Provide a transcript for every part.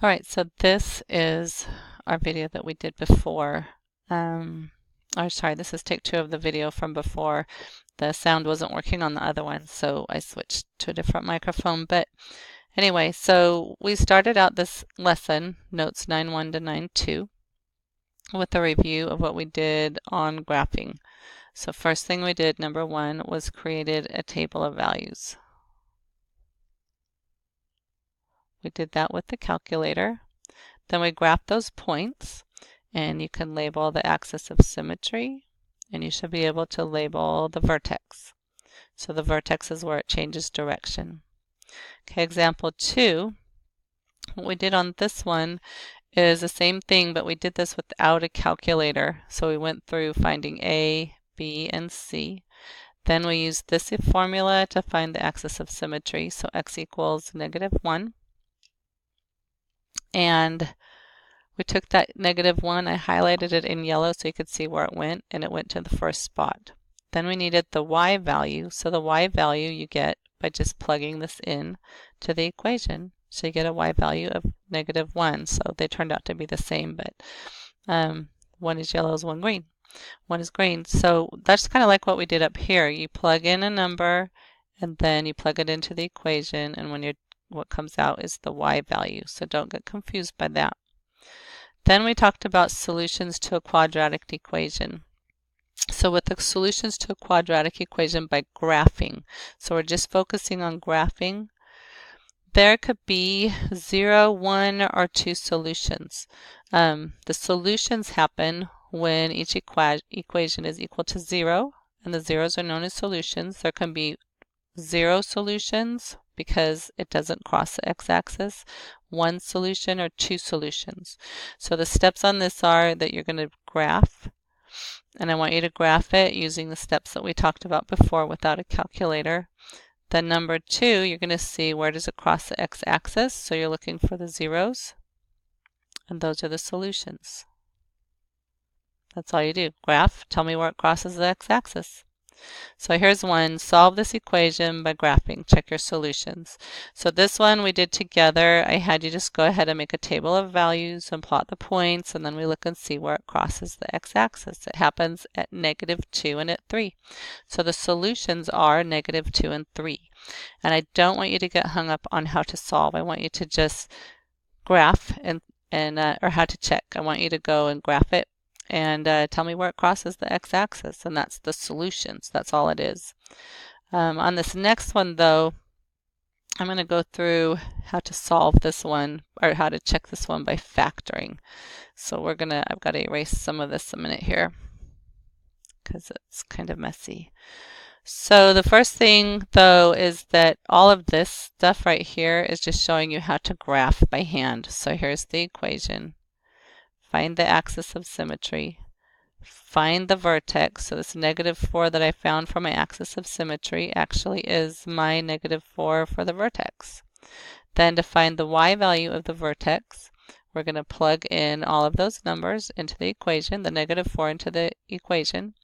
All right, so this is our video that we did before. Or sorry, this is take 2 of the video from before. The sound wasn't working on the other one, so I switched to a different microphone. But anyway, so we started out this lesson, notes 9.1 to 9.2, with a review of what we did on graphing. So first thing we did, number 1, was created a table of values. We did that with the calculator. Then we graph those points, and you can label the axis of symmetry, and you should be able to label the vertex. So the vertex is where it changes direction. Okay, example 2, what we did on this one is the same thing, but we did this without a calculator. So we went through finding A, B, and C. Then we used this formula to find the axis of symmetry, so x equals -1. And we took that -1, I highlighted it in yellow so you could see where it went, and it went to the first spot. Then we needed the y value, so the y value you get by just plugging this in to the equation. So you get a y value of -1, so they turned out to be the same, but one is yellow, one green. One is green. So that's kind of like what we did up here. You plug in a number, and then you plug it into the equation, and when what comes out is the y value. So don't get confused by that. Then we talked about solutions to a quadratic equation. So with the solutions to a quadratic equation by graphing, so we're just focusing on graphing, there could be 0, 1, or 2 solutions. The solutions happen when each equation is equal to 0, and the zeros are known as solutions. There can be 0 solutions because it doesn't cross the x-axis, 1 solution, or 2 solutions. So the steps on this are that you're going to graph, and I want you to graph it using the steps that we talked about before without a calculator. Then number 2, you're going to see where does it cross the x-axis, so you're looking for the zeros, and those are the solutions. That's all you do. Graph, tell me where it crosses the x-axis. So here's one, solve this equation by graphing, check your solutions. So this one we did together. I had you just go ahead and make a table of values and plot the points, and then we look and see where it crosses the x-axis. It happens at -2 and at 3. So the solutions are -2 and 3. And I don't want you to get hung up on how to solve. I want you to just graph or how to check. I want you to go and graph it and tell me where it crosses the x-axis, and that's the solutions. That's all it is. On this next one, though, I'm going to go through how to solve this one, or how to check this one by factoring. So I've got to erase some of this a minute here because it's kind of messy. So the first thing, though, is that all of this stuff right here is just showing you how to graph by hand. So here's the equation. Find the axis of symmetry, find the vertex. So this -4 that I found for my axis of symmetry actually is my -4 for the vertex. Then to find the y value of the vertex, we're going to plug in all of those numbers into the equation, the -4 into the equation,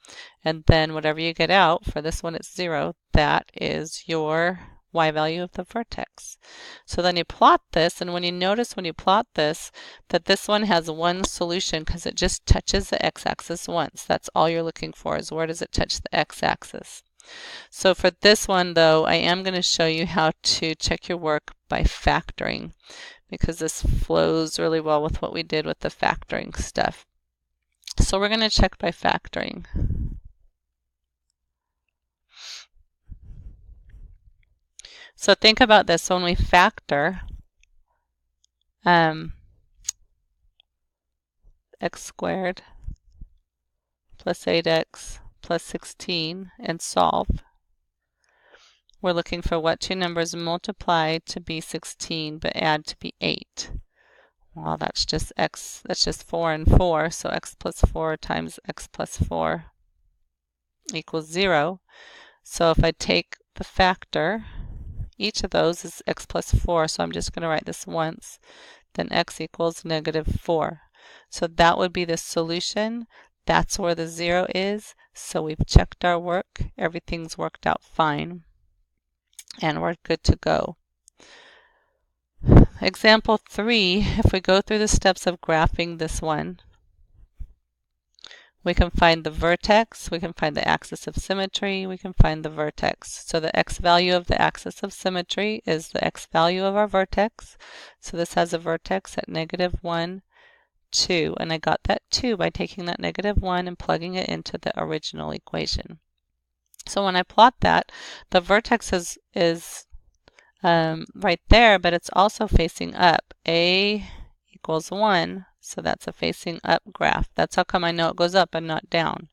and then whatever you get out, for this one it's 0, that is your y value of the vertex. So then you plot this, and when you plot this, that this one has one solution because it just touches the x-axis once. That's all you're looking for, is where does it touch the x-axis. So for this one, though, I am going to show you how to check your work by factoring, because this flows really well with what we did with the factoring stuff. So we're going to check by factoring. So think about this. When we factor x squared plus 8x plus 16 and solve, we're looking for what two numbers multiply to be 16 but add to be 8. Well, that's just 4 and 4, so x plus 4 times x plus 4 equals 0. So if I take the factor, each of those is x plus 4, so I'm just going to write this once. Then x equals -4. So that would be the solution. That's where the 0 is. So we've checked our work. Everything's worked out fine. And we're good to go. example 3, if we go through the steps of graphing this one, we can find the vertex, we can find the axis of symmetry, we can find the vertex. So the x value of the axis of symmetry is the x value of our vertex. So this has a vertex at -1, 2, and I got that 2 by taking that -1 and plugging it into the original equation. So when I plot that, the vertex is right there, but it's also facing up. A equals 1, so that's a facing up graph. That's how come I know it goes up and not down.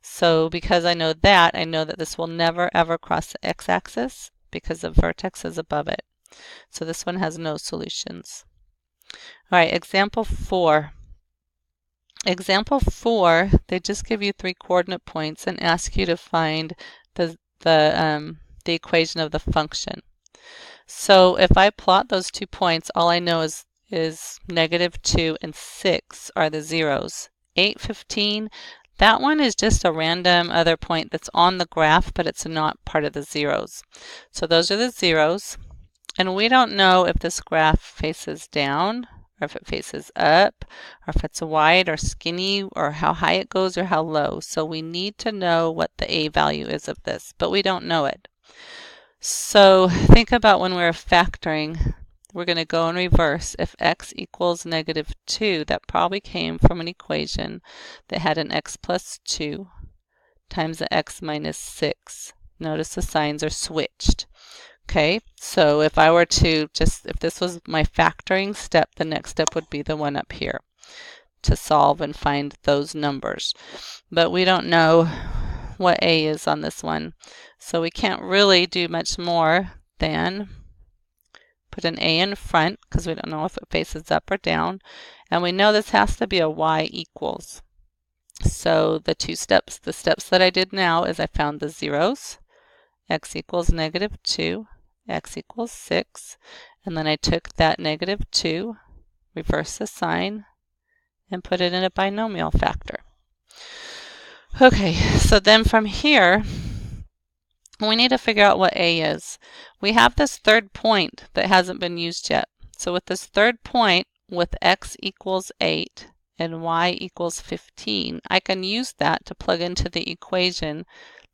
So because I know that this will never ever cross the x-axis because the vertex is above it. So this one has no solutions. All right, example 4. Example 4, they just give you 3 coordinate points and ask you to find the equation of the function. So if I plot those 2 points, all I know is -2 and 6 are the zeros. 8, 15, that one is just a random other point that's on the graph, but it's not part of the zeros. So those are the zeros. And we don't know if this graph faces down, or if it faces up, or if it's wide or skinny, or how high it goes or how low. So we need to know what the a value is of this, but we don't know it. So think about when we're factoring, we're going to go in reverse. If x equals -2, that probably came from an equation that had an x plus 2 times the x minus 6. Notice the signs are switched. Okay, so if I were to if this was my factoring step, the next step would be the one up here to solve and find those numbers. But we don't know what a is on this one, so we can't really do much more than put an a in front because we don't know if it faces up or down, and we know this has to be a y equals. So the steps that I did now is I found the zeros, x equals -2, x equals 6, and then I took that -2, reversed the sign, and put it in a binomial factor. Okay, so then from here, we need to figure out what a is. We have this third point that hasn't been used yet. So with this third point, with x equals 8 and y equals 15, I can use that to plug into the equation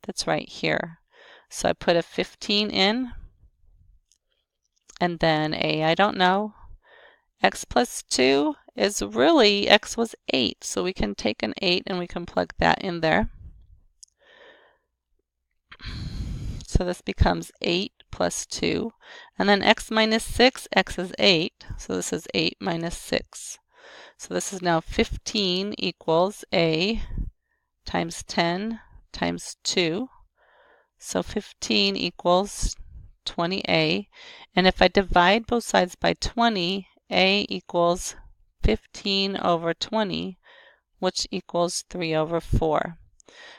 that's right here. So I put a 15 in, and then a I don't know. X plus 2 is really, x was 8, so we can take an 8 and we can plug that in there. So this becomes 8 plus 2. And then x minus 6, x is 8, so this is 8 minus 6. So this is now 15 equals a times 10 times 2. So 15 equals 20a. And if I divide both sides by 20, a equals 15 over 20, which equals 3 over 4.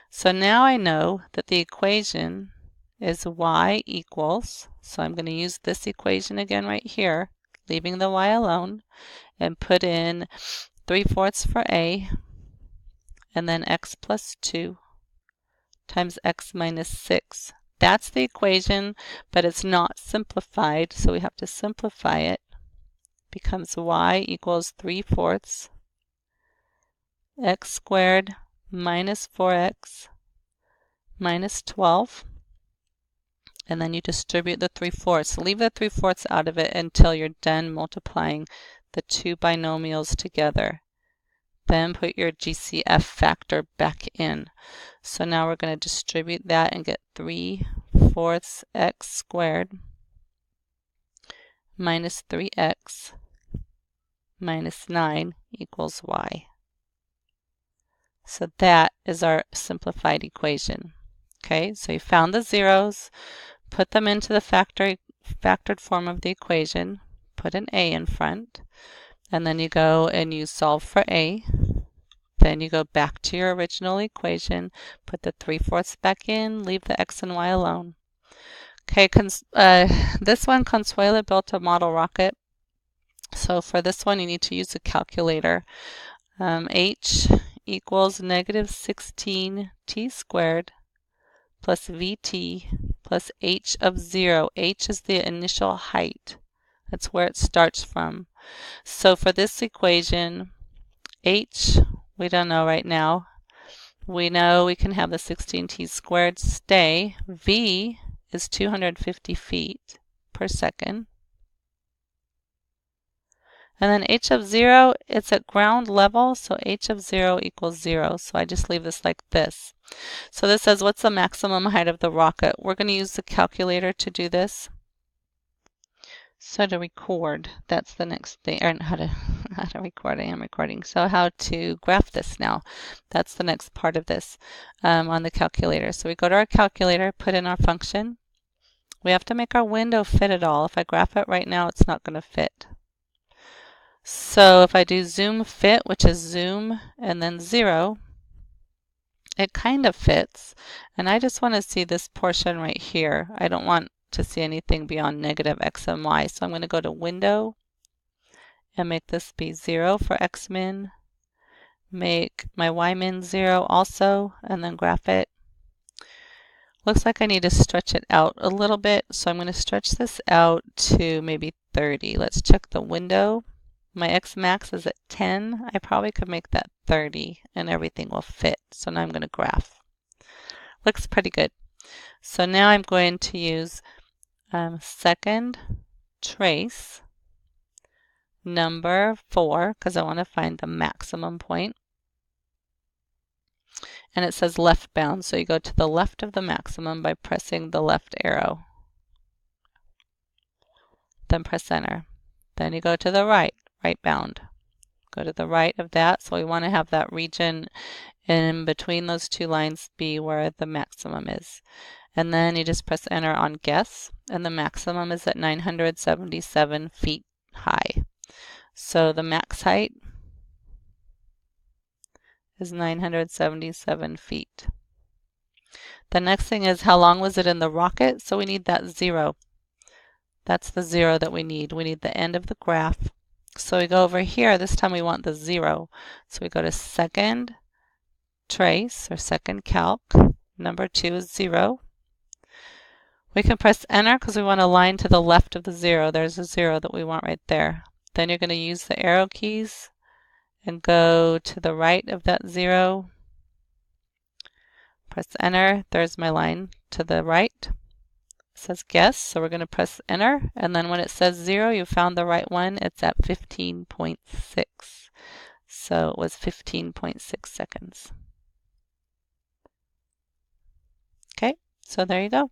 So now I know that the equation is y equals, so I'm going to use this equation again right here, leaving the y alone, and put in 3/4 for a, and then x plus 2 times x minus 6. That's the equation, but it's not simplified, so we have to simplify it. Becomes y equals 3/4 x squared minus 4x minus 12. And then you distribute the 3/4. Leave the 3/4 out of it until you're done multiplying the two binomials together. Then put your GCF factor back in. So now we're going to distribute that and get 3/4 x squared minus 3x minus 9 equals y. So that is our simplified equation. Okay, so you found the zeros, put them into the factored form of the equation, put an a in front, and then you go and you solve for a. Then you go back to your original equation, put the 3/4 back in, leave the x and y alone. Okay, this one, Consuela built a model rocket. So for this one, you need to use a calculator. H equals -16 t squared plus vt plus h of 0. H is the initial height That's where it starts from. So for this equation, h, we don't know right now. We know we can have the 16t squared stay. V is 250 feet per second. And then h of 0, it's at ground level, so h of 0 equals 0. So I just leave this like this. So this says, what's the maximum height of the rocket? We're going to use the calculator to do this. So to record, that's the next thing, or how to record, I am recording. So how to graph this now, that's the next part of this on the calculator. So we go to our calculator, put in our function. We have to make our window fit at all. If I graph it right now, it's not going to fit. So if I do zoom fit, which is zoom and then 0, it kind of fits. And I just want to see this portion right here. I don't want to see anything beyond negative x and y. So I'm going to go to window and make this be 0 for x min. Make my y min 0 also, and then graph it. Looks like I need to stretch it out a little bit. So I'm going to stretch this out to maybe 30. Let's check the window. My x max is at 10. I probably could make that 30 and everything will fit. So now I'm going to graph. Looks pretty good. So now I'm going to use second trace number 4 because I want to find the maximum point. And it says left bound, so you go to the left of the maximum by pressing the left arrow. Then press enter. Then you go to the right bound. Go to the right of that, so we want to have that region in between those two lines be where the maximum is. And then you just press enter on guess, and the maximum is at 977 feet high. So the max height is 977 feet. The next thing is how long was it in the rocket? So we need that 0. That's the 0 that we need. We need the end of the graph. So we go over here. This time we want the 0. So we go to second trace or second calc. Number 2 is 0. We can press enter because we want a line to the left of the 0. There's a 0 that we want right there. Then you're going to use the arrow keys and go to the right of that 0. Press enter. There's my line to the right. It says guess, so we're going to press enter. And then when it says 0, you found the right one. It's at 15.6. So it was 15.6 seconds. Okay, so there you go.